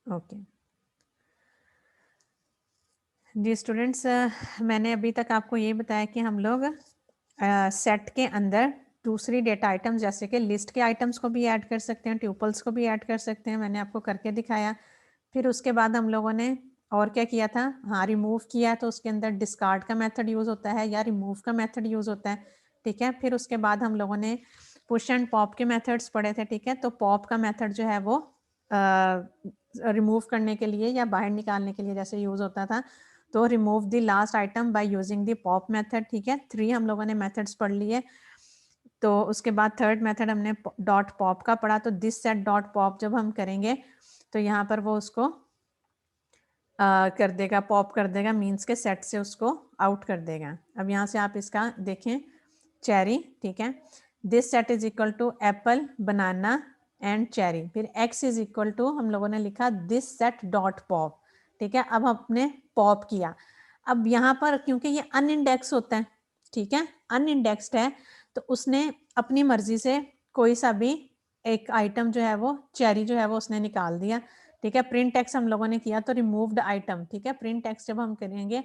Okay जी students, मैंने अभी तक आपको ये बताया कि हम लोग सेट के अंदर दूसरी डेटा आइटम्स जैसे कि लिस्ट के आइटम्स को भी ऐड कर सकते हैं, ट्यूपल्स को भी ऐड कर सकते हैं, मैंने आपको करके दिखाया। फिर उसके बाद हम लोगों ने और क्या किया था, हाँ रिमूव किया, तो उसके अंदर डिस्कार्ड का मेथड यूज़ होता है या रिमूव का मेथड यूज़ होता है, ठीक है। फिर उसके बाद हम लोगों ने पुश एंड पॉप के मेथड्स पढ़े थे, ठीक है। तो पॉप का मेथड जो है वो रिमूव करने के लिए या बाहर निकालने के लिए जैसे यूज़ होता था, तो remove the last item by using the pop method, ठीक है। 3 हम लोगों ने मेथड्स पढ़ लिए। तो उसके बाद थर्ड मेथड हमने डॉट पॉप का पढ़ा। तो दिस सेट डॉट पॉप जब हम करेंगे तो यहाँ पर वो उसको कर देगा, पॉप कर देगा, मीन्स के सेट से उसको आउट कर देगा। अब यहाँ से आप इसका देखें, चेरी, ठीक है। This set is equal to apple, banana and cherry. फिर x इज इक्वल टू हम लोगों ने लिखा दिस सेट डॉट पॉप, ठीक है। अब हमने पॉप किया। अब यहाँ पर क्योंकि ये अनइंडेक्स होता है, ठीक है, अनइंडेक्स्ड है, तो उसने अपनी मर्जी से कोई सा भी एक आइटम जो है वो चेरी जो है वो उसने निकाल दिया, ठीक है। प्रिंट टेक्स्ट हम लोगों ने किया तो रिमूव्ड आइटम, ठीक है। प्रिंट टेक्स्ट जब हम करेंगे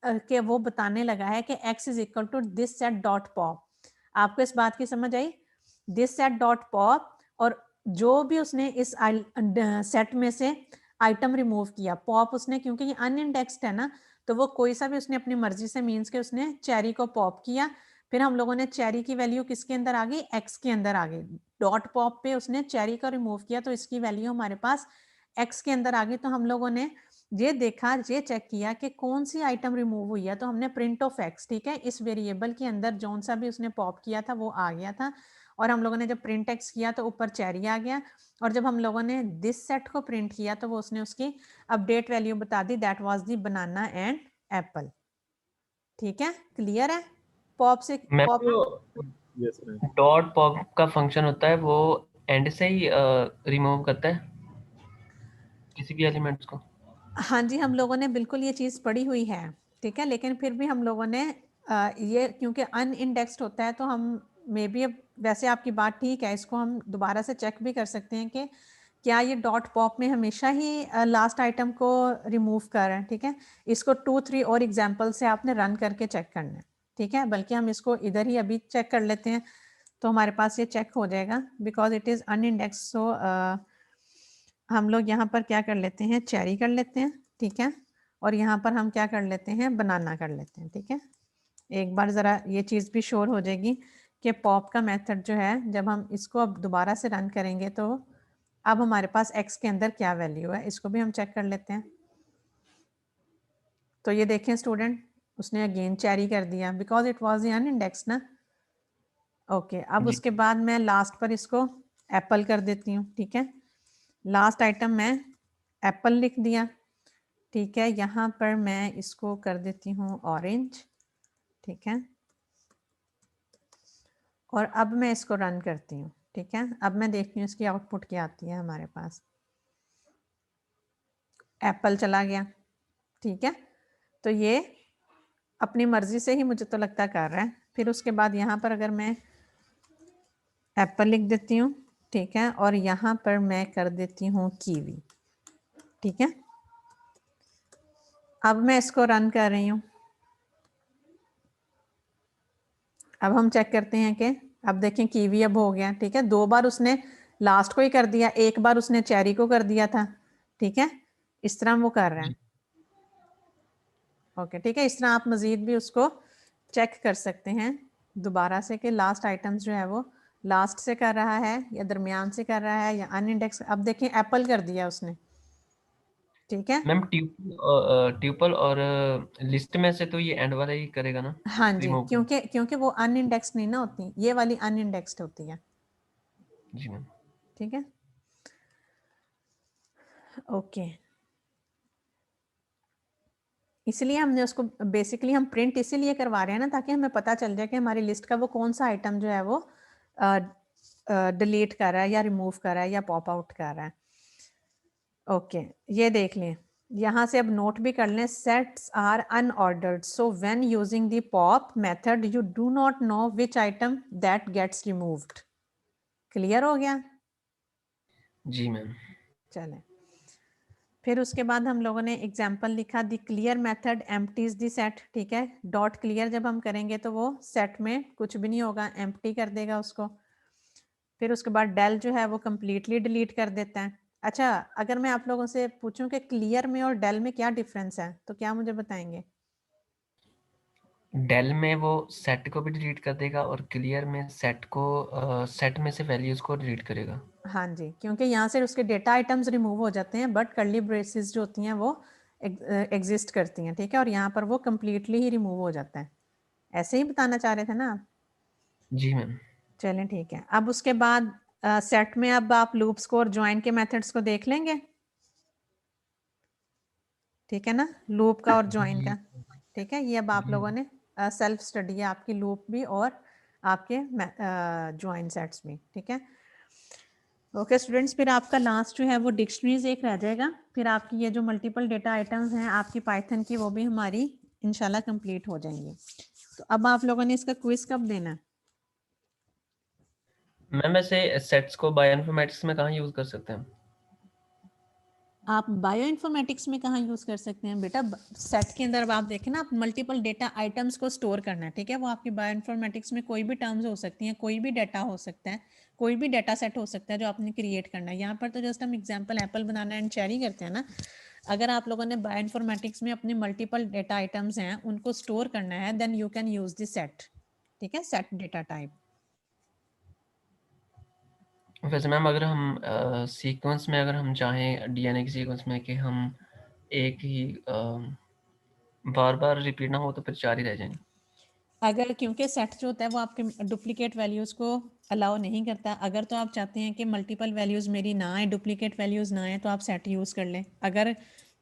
कि वो बताने लगा है कि x is equal to this set dot pop. आपको इस बात की समझ आई, दिस सेट डॉट पॉप, और जो भी उसने इस सेट में से आइटम रिमूव किया, पॉप उसने, क्योंकि ये अनइंडेक्स्ड है ना, तो वो कोई सा भी उसने अपनी मर्जी से, मीन्स के उसने चेरी को पॉप किया। फिर हम लोगों ने चेरी की वैल्यू किसके अंदर आ गई, x के अंदर आ गई। डॉट पॉप पे उसने चेरी को रिमूव किया तो इसकी वैल्यू हमारे पास x के अंदर आ गई। तो हम लोगों ने ये देखा, ये चेक किया कि कौन सी आइटम रिमूव हुई है, तो हमने प्रिंट ऑफ x, ठीक है, इस वेरिएबल के अंदर जौन सा भी उसने पॉप किया था वो आ गया था। और हम लोगों ने जब प्रिंट x किया तो ऊपर चेरी आ गया, और जब हम लोगों ने दिस सेट को प्रिंट किया तो वो उसने उसकी अपडेट वैल्यू बता दी, that was the banana and apple, ठीक है। क्लियर है? पॉप से मैम पॉप, जो यस मैम। डॉट पॉप का फंक्शन होता है वो एंड से ही रिमूव करता है किसी भी एलिमेंट्स को? हाँ जी, हम लोगों ने बिल्कुल ये चीज़ पढ़ी हुई है, ठीक है। लेकिन फिर भी हम लोगों ने ये क्योंकि अनइंडेक्स्ड होता है तो हम मे बी, अब वैसे आपकी बात ठीक है, इसको हम दोबारा से चेक भी कर सकते हैं कि क्या ये डॉट पॉप में हमेशा ही लास्ट आइटम को रिमूव कर रहे हैं, ठीक है। इसको 2-3 और एग्जाम्पल से आपने रन करके चेक करना है, ठीक है। बल्कि हम इसको इधर ही अभी चेक कर लेते हैं तो हमारे पास ये चेक हो जाएगा, बिकॉज इट इज़ अनइंडेक्स्ड। सो हम लोग यहाँ पर क्या कर लेते हैं, चेरी कर लेते हैं, ठीक है। और यहाँ पर हम क्या कर लेते हैं, बनाना कर लेते हैं, ठीक है। एक बार ज़रा ये चीज़ भी श्योर हो जाएगी कि पॉप का मेथड जो है, जब हम इसको अब दोबारा से रन करेंगे तो अब हमारे पास x के अंदर क्या वैल्यू है, इसको भी हम चेक कर लेते हैं। तो ये देखें स्टूडेंट, उसने अगेन चेरी कर दिया बिकॉज इट वॉज अनइंडेक्स ना। ओके, अब जी उसके बाद मैं लास्ट पर इसको एप्पल कर देती हूँ, ठीक है। लास्ट आइटम मैं एप्पल लिख दिया, ठीक है। यहाँ पर मैं इसको कर देती हूँ ऑरेंज, ठीक है। और अब मैं इसको रन करती हूँ, ठीक है। अब मैं देखती हूँ इसकी आउटपुट क्या आती है हमारे पास। एप्पल चला गया, ठीक है। तो ये अपनी मर्जी से ही मुझे तो लगता कर रहा है। फिर उसके बाद यहाँ पर अगर मैं एप्पल लिख देती हूँ, ठीक है, और यहाँ पर मैं कर देती हूँ कीवी, ठीक है। अब मैं इसको रन कर रही हूँ। अब हम चेक करते हैं कि अब देखें कीवी अब हो गया, ठीक है। 2 बार उसने लास्ट को ही कर दिया, 1 बार उसने चेरी को कर दिया था, ठीक है। इस तरह वो कर रहे हैं, ओके, ठीक है। इस तरह आप मज़ीद भी उसको चेक कर सकते हैं दोबारा से कि लास्ट आइटम्स जो है वो लास्ट से कर रहा है या दरमियान से कर रहा है या अनइंडेक्स। अब देखें एप्पल कर दिया उसने, ठीक है। मैम ट्यूपल और लिस्ट में से तो ये एंड वाला ही करेगा ना हाँ जी, रिमूव कर? क्योंकि वो अनइंडेक्स नहीं ना होती, ये वाली अनइंडेक्स्ड होती है, जी मैम। ठीक है। ओके, इसलिए हमने उसको बेसिकली हम प्रिंट इसीलिए करवा रहे हैं ना, ताकि हमें पता चल जाए कि हमारी लिस्ट का वो कौन सा आइटम जो है वो डिलीट कर रहा है या रिमूव कर रहा है या पॉप आउट कर रहा है। ओके, ये देख लें, यहाँ से अब नोट भी कर लें, sets are unordered, so when using the pop method you do not know which item that gets removed. Clear हो गया? जी मैम। चलें, फिर उसके बाद हम लोगों ने एग्जाम्पल लिखा, the clear method empties the set, ठीक है। डॉट क्लियर जब हम करेंगे तो वो सेट में कुछ भी नहीं होगा, एम्प्टी कर देगा उसको। फिर उसके बाद डेल जो है वो कम्प्लीटली डिलीट कर देता है। अच्छा, अगर मैं आप लोगों से पूछूं कि क्लियर में और डेल में क्या डिफरेंस है, तो क्या मुझे बताएंगे? डेल में वो सेट को भी डिलीट कर देगा और क्लियर में सेट को सेट में से वैल्यूज को डिलीट करेगा। हाँ जी, क्योंकि यहाँ से उसके डेटा आइटम्स रिमूव हो जाते हैं, बट कर्ली ब्रेसेस जो होती हैं वो एग्जिस्ट करती हैं, ठीक है। और यहाँ पर वो कम्प्लीटली ही रिमूव हो जाता है। ऐसे ही बताना चाह रहे थे ना आप? जी मैम। चलें ठीक है। अब उसके बाद सेट में अब आप लूप्स को और ज्वाइन के मेथड्स को देख लेंगे, ठीक है ना, लूप का और ज्वाइन जी का, ठीक है। ये अब आप जी लोगों ने सेल्फ स्टडी है आपकी, लूप भी और आपके ज्वाइन सेट्स भी, ठीक है। ओके स्टूडेंट्स, फिर आपका लास्ट जो है वो डिक्शनरीज एक रह जाएगा। फिर आपकी ये जो मल्टीपल डेटा आइटम्स हैं आपकी पाइथन की, वो भी हमारी इंशाल्लाह कंप्लीट हो जाएंगी। तो अब आप लोगों ने इसका क्विज कब देना है? मैम वैसे सेट्स को बायोइन्फॉर्मेटिक्स में कहाँ यूज कर सकते हैं? आप बायो इन्फॉर्मेटिक्स में कहाँ यूज़ कर सकते हैं बेटा? सेट के अंदर अब आप देखें ना, आप मल्टीपल डेटा आइटम्स को स्टोर करना है, ठीक है। वो आपकी बायो इन्फॉर्मेटिक्स में कोई भी टर्म्स हो सकती हैं, कोई भी डाटा हो सकता है, कोई भी डाटा सेट हो सकता है जो आपने क्रिएट करना है। यहाँ पर तो जस्ट हम example Apple banana and cherry करते हैं ना। अगर आप लोगों ने बायो इन्फॉर्मेटिक्स में अपने मल्टीपल डेटा आइटम्स हैं उनको स्टोर करना है, then you can use this set, ठीक है, सेट डेटा टाइप। वैसे मैम अगर हम सीक्वेंस में अगर हम चाहें डीएनए की सीक्वेंस में कि हम एक ही बार बार रिपीट ना हो तो फिर 4 ही रह जाएंगे। अगर, क्योंकि सेट जो होता है वो आपके डुप्लीकेट वैल्यूज़ को अलाउ नहीं करता। अगर तो आप चाहते हैं कि मल्टीपल वैल्यूज़ मेरी ना आए, डुप्लीकेट वैल्यूज़ ना आए, तो आप सेट यूज़ कर लें। अगर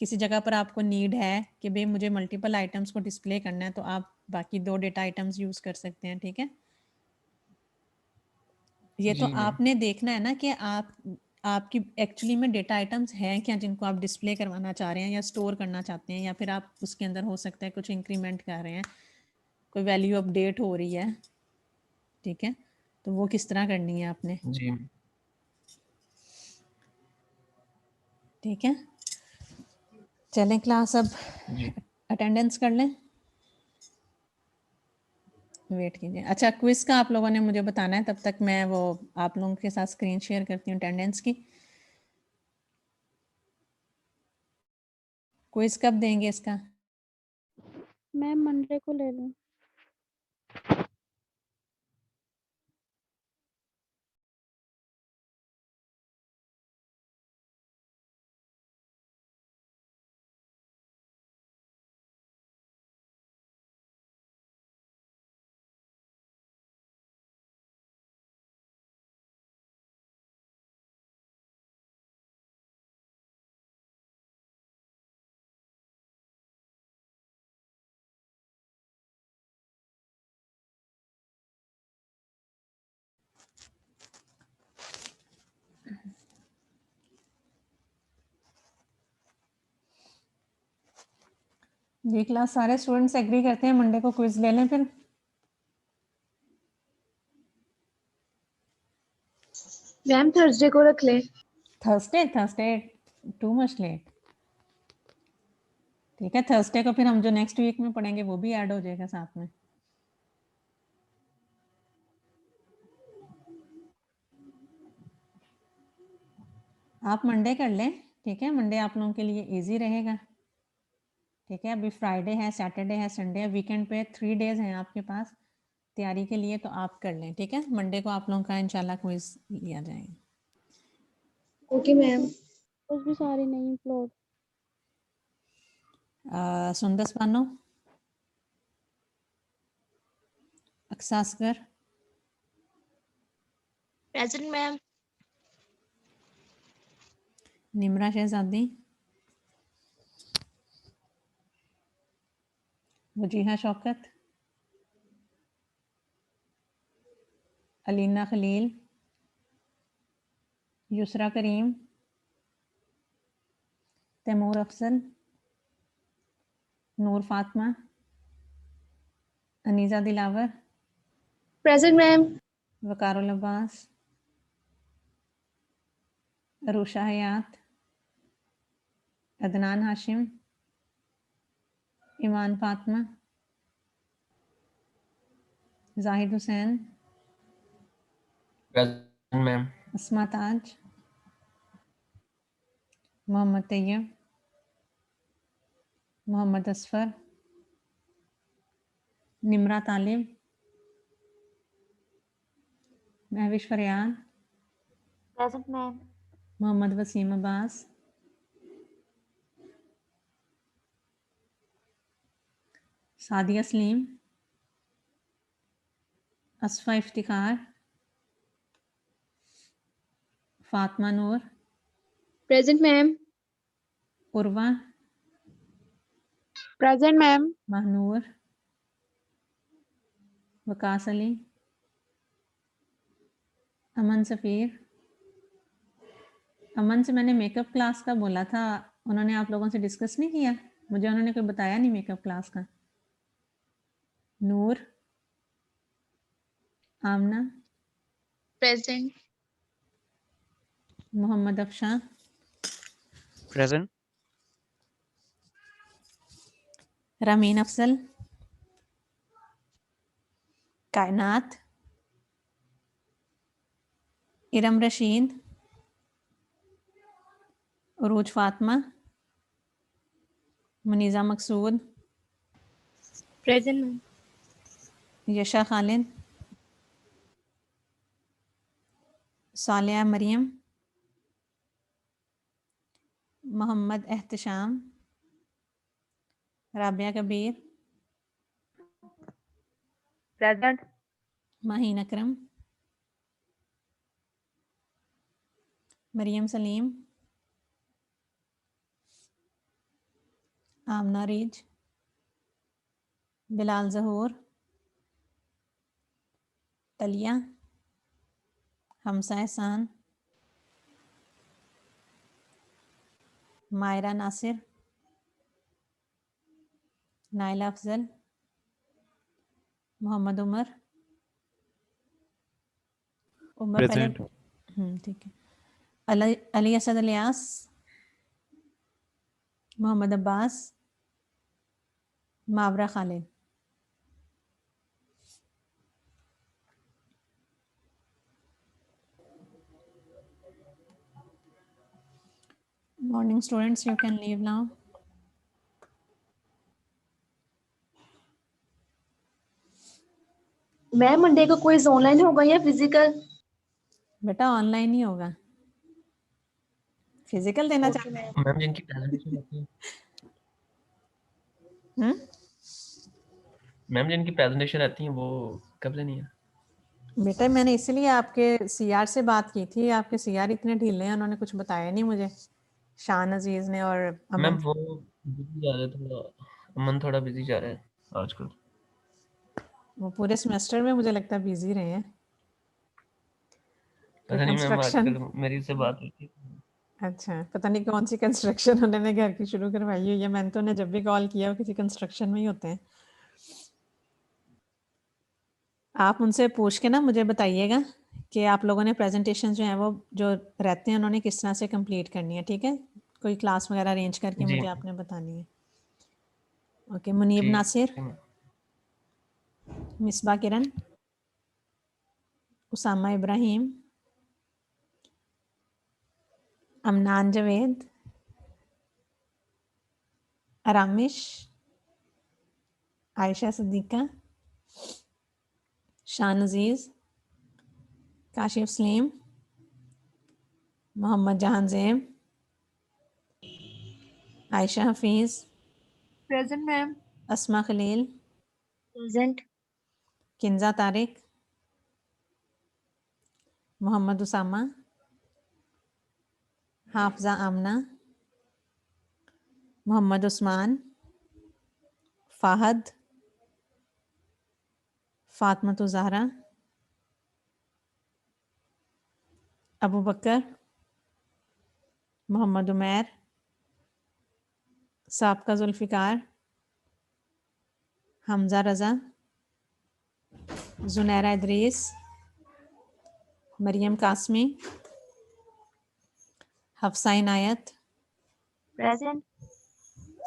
किसी जगह पर आपको नीड है कि भाई मुझे मल्टीपल आइटम्स को डिस्प्ले करना है, तो आप बाकी 2 डेटा आइटम्स यूज़ कर सकते हैं, ठीक है। ये तो जी मैम। आपने देखना है ना कि आपकी एक्चुअली में डेटा आइटम्स हैं क्या जिनको आप डिस्प्ले करवाना चाह रहे हैं या स्टोर करना चाहते हैं, या फिर आप उसके अंदर हो सकता है कुछ इंक्रीमेंट कर रहे हैं, कोई वैल्यू अपडेट हो रही है, ठीक है। तो वो किस तरह करनी है आपने, जी ठीक है। चलें क्लास, अब जी अटेंडेंस कर लें, वेट कीजिए। अच्छा, क्विज का आप लोगों ने मुझे बताना है, तब तक मैं वो आप लोगों के साथ स्क्रीन शेयर करती हूँ अटेंडेंस की। क्विज कब देंगे इसका? मैम मंडे को ले लूं? जी क्लास, सारे स्टूडेंट्स एग्री करते हैं मंडे को क्विज ले लें फिर? मैम थर्सडे को रख ले। Thursday? Thursday too much late, ठीक है। थर्सडे को फिर हम जो नेक्स्ट वीक में पढ़ेंगे वो भी ऐड हो जाएगा साथ में। आप मंडे कर लें, ठीक है। मंडे आप लोगों के लिए इजी रहेगा, ठीक है। अभी फ्राइडे है, सैटरडे है, संडे है, वीकेंड पे 3 डेज हैं आपके पास तैयारी के लिए, तो आप कर लें, ठीक है। मंडे को आप लोगों का इंशाल्लाह क्विज लिया जाएगा। Okay ma'am. कुछ भी सारी नहीं floor. Sundas Bano, अक्सासगर, present ma'am. Nimra शहजादी, वजीहा शौकत, अलीना खलील, युसरा करीम, तैमूर अफजल, नूर फातिमा, अनीज़ा दिलावर, प्रेजेंट मैम। वकारुल अब्बास, अरूशा हयात, अदनान हाशिम, ईमान फातिमा, जाहिद हुसैन, प्रेजेंट मैम। अस्मा ताज, मोहम्मद तैयब, मोहम्मद असफर, निमरा तालिब, महविश फरियाद, Present, ma'am. मोहम्मद वसीम अब्बास, सादिया सलीम, असफा इफ्तिखार, फातिमा नूर, Present, ma'am. Urwa, Present, ma'am. Mahnoor, Waqas Ali, अमन सफ़ीर। अमन से मैंने मेकअप क्लास का बोला था, उन्होंने आप लोगों से डिस्कस नहीं किया? मुझे उन्होंने कोई बताया नहीं मेकअप क्लास का। नूर, आमना, Present. मोहम्मद अफशान, Present. रमीन अफजल, कायनात, इरम रशीद, उरूज फातिमा, मुनीज़ा मकसूद, Present, ma'am. यशा खालिद, सालिया मरियम, मोहम्मद एहतशाम, राबिया कबीर, Present. माहीन अकरम, मरियम सलीम, आमना रीज, बिलाल ज़हूर, तलिया, हमसा एहसान, मायरा नासिर, नाइला अफजल, मोहम्मद उमर। उमर पहले Present. ठीक है। Ali Asad Ilyas, Mohammad Abbas, Mawra Khalid. Morning students, you can leave now. Ma'am Monday को क्विज ऑनलाइन होगा या फिजिकल? बेटा ऑनलाइन ही होगा। फिजिकल देना Okay, चाहते हैं? ma'am. मैम जिनकी प्रेजेंटेशन रहती है, मैम जिनकी प्रेजेंटेशन रहती है वो कब लेनी है? बेटा मैंने इसीलिए आपके सीआर से बात की थी, आपके सीआर इतने ढीले हैं, उन्होंने कुछ बताया नहीं मुझे, शान अजीज ने और मैम अमन। वो बिजी जा रहे हैं थोड़ा, अमन थोड़ा बिजी जा रहे हैं आजकल। वो पूरे सेमेस्टर में मुझे लगता है बिजी रहे हैं। पता नहीं मैम, कंस्ट्रक्शन, आजकल मेरी से बात हुई थी। अच्छा पता नहीं कौन सी कंस्ट्रक्शन उन्होंने घर की शुरू करवाई हुई है। मैंने तो उन्हें जब भी कॉल किया वो किसी कंस्ट्रक्शन में ही होते हैं। आप उनसे पूछ के ना मुझे बताइएगा कि आप लोगों ने प्रेजेंटेशन जो है वो जो रहते हैं उन्होंने किस तरह से कंप्लीट करनी है, ठीक है? कोई क्लास वगैरह अरेंज करके जी मुझे आपने बतानी है। ओके, मुनीब ठीक नासिर, है मैम। मिसबा किरण, उसामा इब्राहिम, अमनान जवेद, आरामिश, आयशा सदीका, शान अजीज़, काशिफ सलीम, मोहम्मद जहान ज़ेब, आयशा हफीज़, Present, ma'am. अस्मा खलील, Present. किंजा तारिक, मोहम्मद उसामा, हाफजा आमना, मोहम्मद उस्मान, फाहद, फातमतु ज़हरा, अबू बकर, मोहम्मद उमैर, साबका जुल्फ़िकार, हमजा रज़ा, जुनैरा इदरीस, मरियम कासमी, हफ्सा इनायत, Present.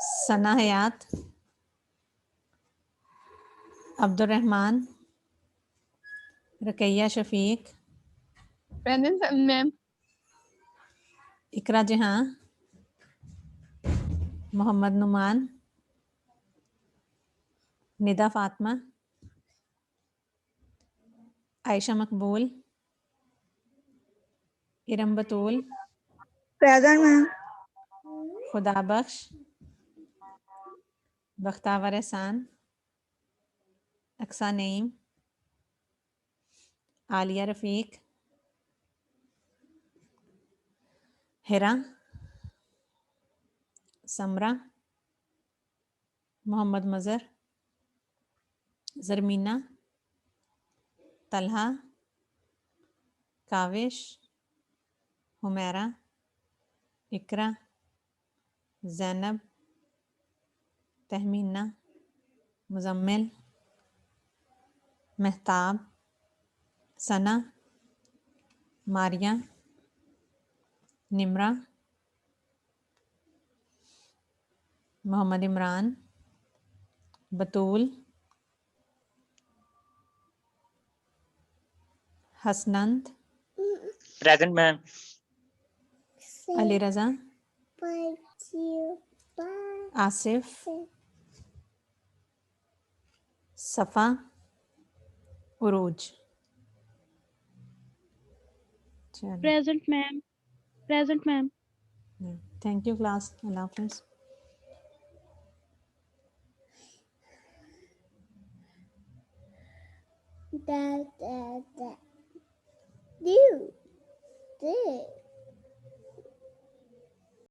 सना हयात, अब्दुल रहमान, रकैया शफीक, Present, ma'am. इकरा जहां, मोहम्मद नुमान, निदा फातिमा, आयशा मकबूल, इरम बतूल, Present, ma'am. खुदा बख्श, बख्तावर एहसान, अक्सा नईम, आलिया रफ़ीक, हिरा, समरा, मोहम्मद मज़र, ज़रमीना, तलहा, काविश, हुमैरा, इकरा, ज़ैनब, तहमीना, मुज़म्मिल, महताब, सना, मारिया, निमरा, मोहम्मद इमरान, बतूल, हसनंत, Present, ma'am. अली रज़ा, आसिफ, सफ़ा, उरूज। चलो, Present, ma'am. Present, ma'am. Thank you class, Allah हाफ़िज़।